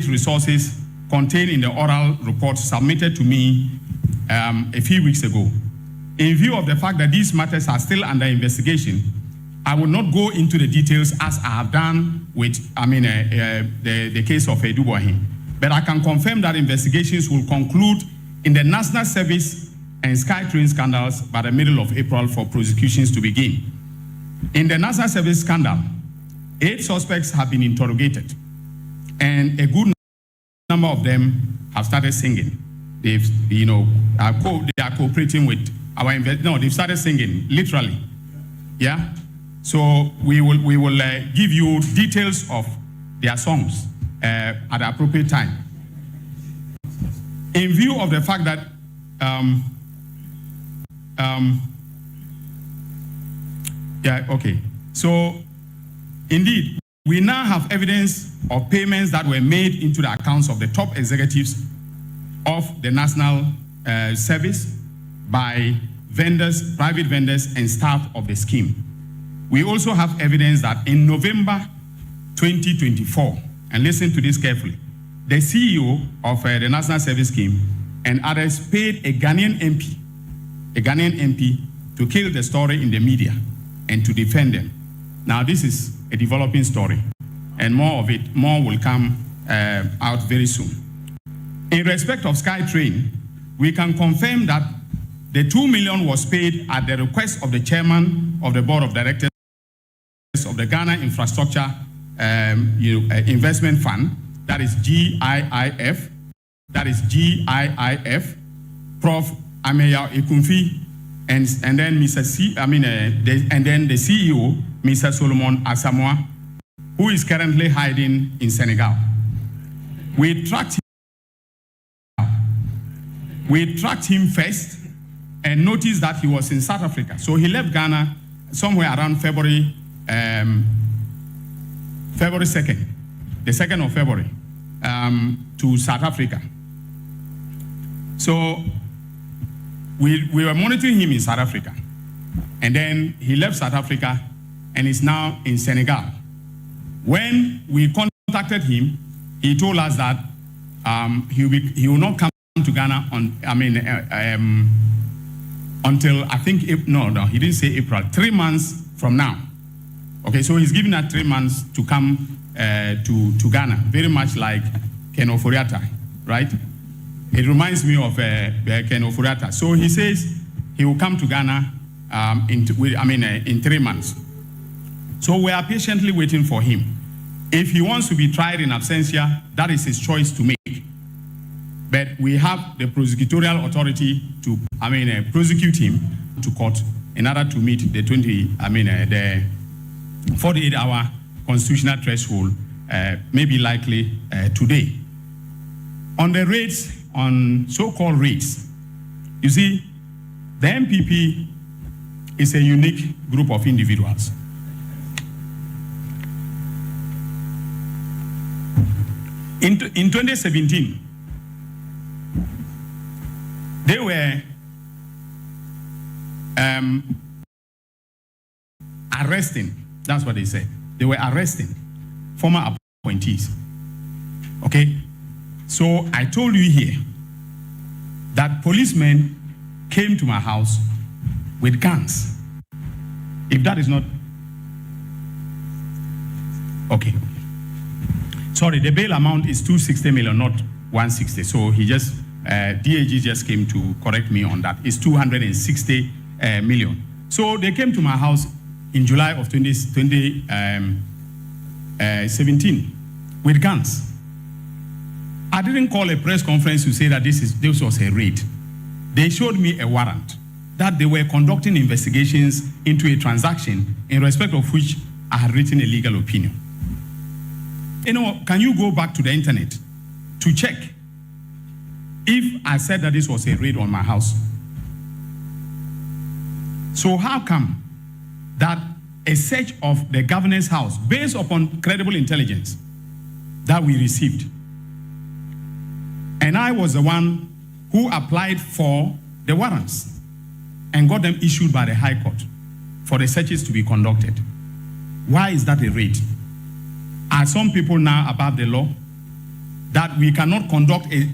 resources contained in the oral report submitted to me a few weeks ago. In view of the fact that these matters are still under investigation, I will not go into the details as I have done with, the case of Addo'S. But I can confirm that investigations will conclude in the National Service and SkyTrain scandals by the middle of April for prosecutions to begin. In the National Service scandal, 8 suspects have been interrogated, and a good number of them have started singing. They are cooperating with our they've started singing, literally. Yeah? So we will give you details of their songs at the appropriate time. In view of the fact that so indeed, we now have evidence of payments that were made into the accounts of the top executives of the National Service by vendors, private vendors, and staff of the scheme. We also have evidence that in November 2024, and listen to this carefully, the CEO of the National Service Scheme and others paid a Ghanaian MP to kill the story in the media and to defend them. Now, this is a developing story, and more will come out very soon. In respect of SkyTrain, we can confirm that the $2 million was paid at the request of the chairman of the board of directors of the Ghana Infrastructure Investment Fund, that is GIIF, Prof. Ameya Ekunfi, and then the CEO, Mr. Solomon Asamoah, who is currently hiding in Senegal. We tracked him first and noticed that he was in South Africa. So he left Ghana somewhere around February 2nd, the 2nd of February, to South Africa. So we were monitoring him in South Africa. And then he left South Africa and is now in Senegal. When we contacted him, he told us that he will not come to Ghana until I think, he didn't say April, 3 months from now. Okay, so he's giving us 3 months to come to Ghana, very much like Ken Oforiatta, right? It reminds me of Ken Oforiatta. So he says he will come to Ghana in 3 months. So we are patiently waiting for him. If he wants to be tried in absentia, that is his choice to make. But we have the prosecutorial authority to, prosecute him to court in order to meet the 48-hour constitutional threshold, maybe likely today. On the rates, on so-called rates, you see, the MPP is a unique group of individuals. In 2017, they were arresting, that's what they said. They were arresting former appointees. Okay? So I told you here that policemen came to my house with guns. If that is not okay. Sorry, the bail amount is 260 million, not 160. So he just DAG just came to correct me on that. It's 260 million. So they came to my house in July of 2017 with guns. I didn't call a press conference to say that this was a raid. They showed me a warrant that they were conducting investigations into a transaction in respect of which I had written a legal opinion. Can you go back to the internet to check if I said that this was a raid on my house? So how come that a search of the governor's house, based upon credible intelligence that we received, and I was the one who applied for the warrants and got them issued by the High Court for the searches to be conducted? Why is that a raid? Are some people now above the law? that we cannot conduct a